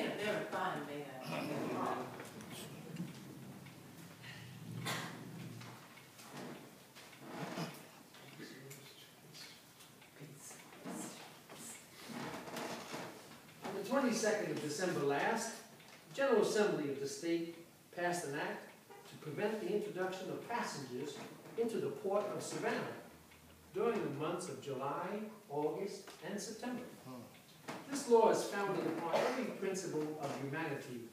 They're fine, they are. On the 22nd of December last, the General Assembly of the state passed an act to prevent the introduction of passengers into the port of Savannah during the months of July, August, and September. This law is founded upon every principle of humanity,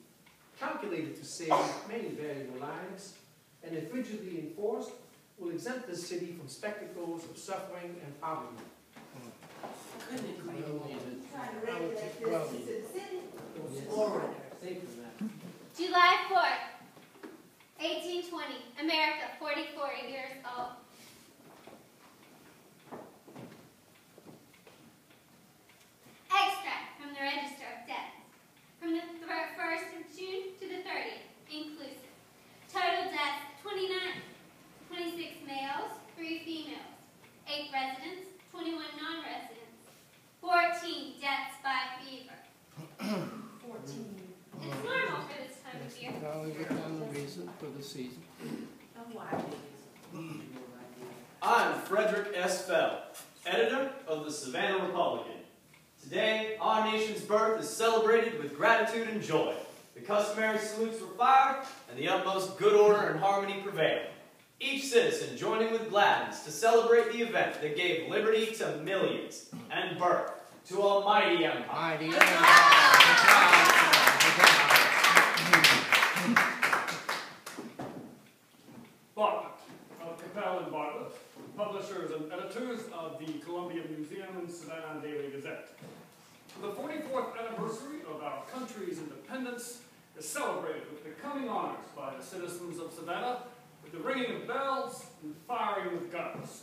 calculated to save many valuable lives, and if rigidly enforced, will exempt the city from spectacles of suffering and poverty. Couldn't agree more. July 4th, 1820, America, 44 years old. Extract from the Register of Deaths, from the 1st of June to the 30th, inclusive. Total deaths, 29. 26 males, 3 females. 8 residents, 21 non-residents. 14 deaths by fever. 14. It's normal for this time of year. Probably the common reason for the season. Oh, why it is. I'm Frederick S. Fell, editor of the Savannah Republican. Today, our nation's birth is celebrated with gratitude and joy. The customary salutes were fired, and the utmost good order and harmony prevailed. Each citizen joining with gladness to celebrate the event that gave liberty to millions and birth to a mighty empire. Mighty empire. Bartlett, of Capel and Bartlett, publishers and editors of the Columbia Museum and Savannah Daily Gazette. The 44th anniversary of our country's independence is celebrated with becoming honors by the citizens of Savannah, with the ringing of bells and firing of guns.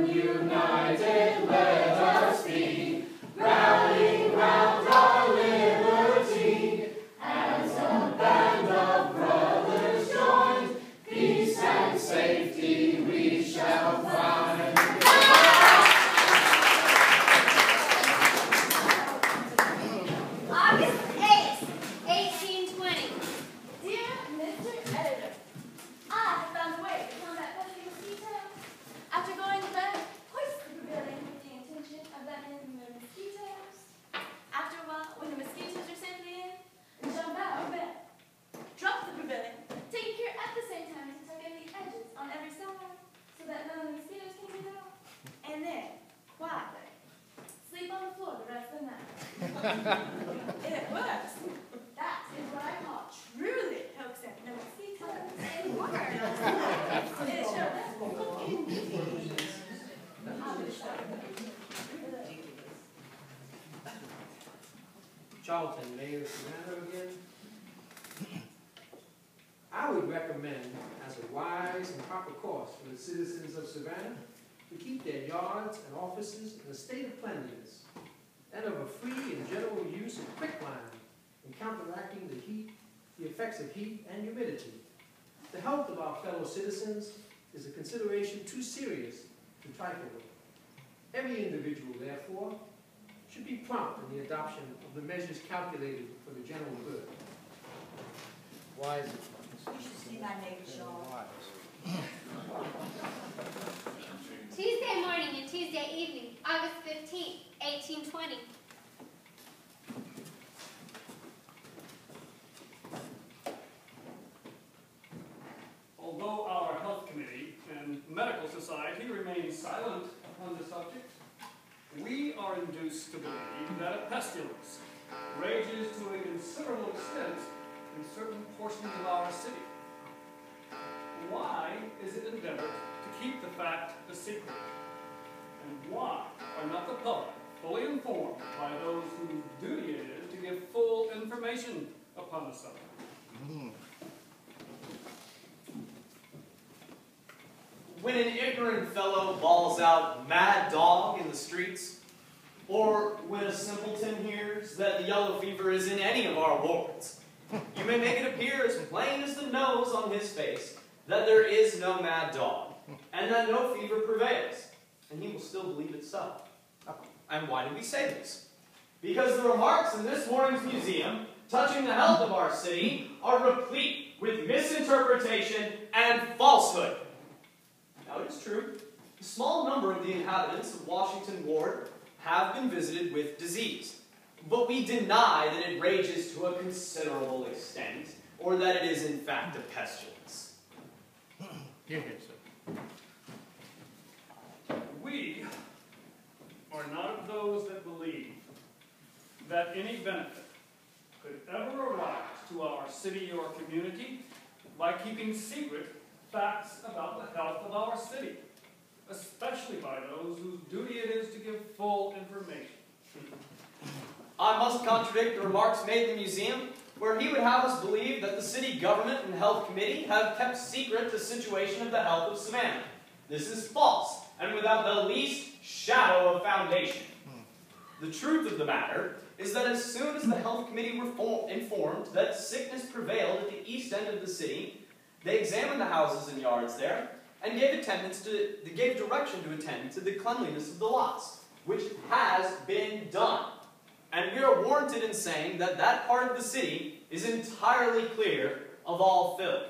United, let us be, rallying round our liberty, as a band of brothers joined, peace and safety we shall find. August 8th, 1820. Dear Mr. Editor, I have found a way to combat pesky mosquitoes. After going to bed, hoist the pavilion with the intention of banning the mosquitoes. After a while, when the mosquitoes are safely in, jump out of bed. Drop the pavilion, taking care at the same time to tuck in the edges on every side so that none of the mosquitoes can get out. And then, quietly, sleep on the floor the rest of the night. It works. That is what I call truly hoaxing the mosquitoes. It works. It sure does. Charlton, Mayor of Savannah again. I would recommend, as a wise and proper course for the citizens of Savannah, to keep their yards and offices in a state of cleanliness, and of a free and general use of quicklime in counteracting the effects of heat and humidity. The health of our fellow citizens is a consideration too serious to trifle with. Every individual, therefore, should be prompt in the adoption of the measures calculated for the general good. Why is it? You should see my neighbor, Shaw. Tuesday morning and Tuesday evening, August 15th, 1820. Although our health committee and medical society remain silent upon the subject, we are induced to believe that a pestilence rages to a considerable extent in certain portions of our city. Why is it endeavored to keep the fact a secret? And why are not the public fully informed by those whose duty it is to give full information upon the subject? When an ignorant fellow bawls out "mad dog" in the streets, or when a simpleton hears that the yellow fever is in any of our wards, you may make it appear as plain as the nose on his face that there is no mad dog, and that no fever prevails, and he will still believe it so. And why do we say this? Because the remarks in this morning's museum touching the health of our city are replete with misinterpretation and falsehood. Now it is true, a small number of the inhabitants of Washington Ward have been visited with disease, but we deny that it rages to a considerable extent, or that it is in fact a pestilence. Here, sir. We are not of those that believe that any benefit could ever arise to our city or community by keeping secret facts about the health of our city, especially by those whose duty it is to give full information. I must contradict the remarks made in the museum, where he would have us believe that the city government and health committee have kept secret the situation of the health of Savannah. This is false, and without the least shadow of foundation. The truth of the matter is that as soon as the health committee were informed that sickness prevailed at the east end of the city, they examined the houses and yards there, and gave direction to attend to the cleanliness of the lots, which has been done. And we are warranted in saying that that part of the city is entirely clear of all filth.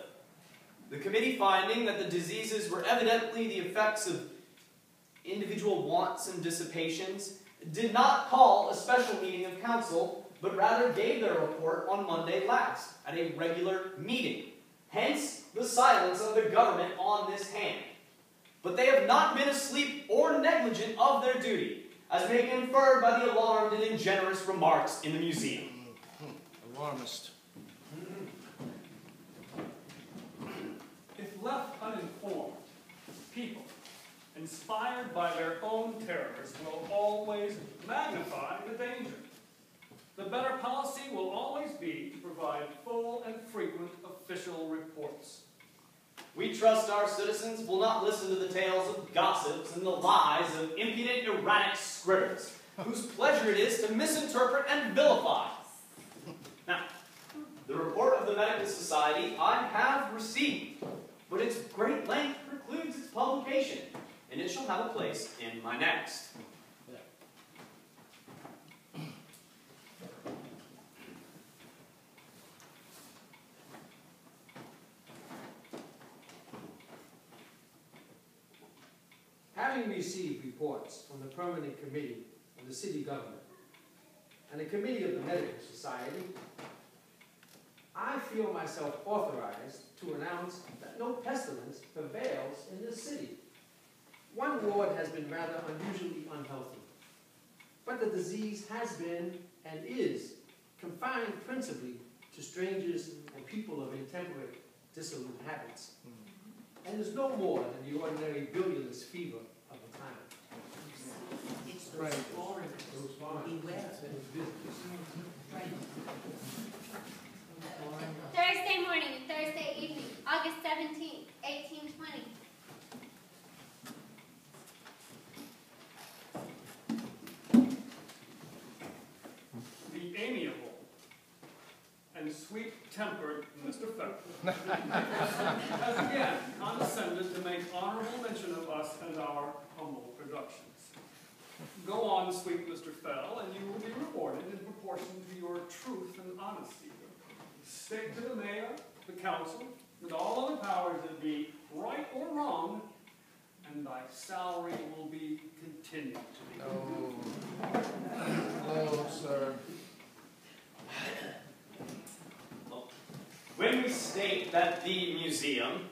The committee finding that the diseases were evidently the effects of individual wants and dissipations did not call a special meeting of council, but rather gave their report on Monday last at a regular meeting. Hence, the silence of the government on this hand. But they have not been asleep or negligent of their duty, as may be inferred by the alarmed and ingenuous remarks in the museum. Alarmist. If left uninformed, people, inspired by their own terrors, will always magnify the danger. The better policy will always be to provide full and frequent official reports. We trust our citizens will not listen to the tales of gossips and the lies of impudent, erratic scribblers, whose pleasure it is to misinterpret and vilify. Now, the report of the Medical Society I have received, but its great length precludes its publication, and it shall have a place in my next. Having received reports from the Permanent Committee of the City Government and the Committee of the Medical Society, I feel myself authorized to announce that no pestilence prevails in this city. One ward has been rather unusually unhealthy, but the disease has been and is confined principally to strangers and people of intemperate, dissolute habits, and is no more than the ordinary bilious fever of the time. It's those Right. foreigners. Those foreigners. Beware. Right. Thursday morning and Thursday evening, August 17th, 1820. The amiable and sweet-tempered Mr. Fell has again condescended to make honorable mention of us and our humble productions. Go on, sweet Mr. Fell, and you will be rewarded in proportion to your truth and honesty. State to the mayor, the council, and all other powers that be, right or wrong, and thy salary will be continued to be. Oh, sir. When we state that the museum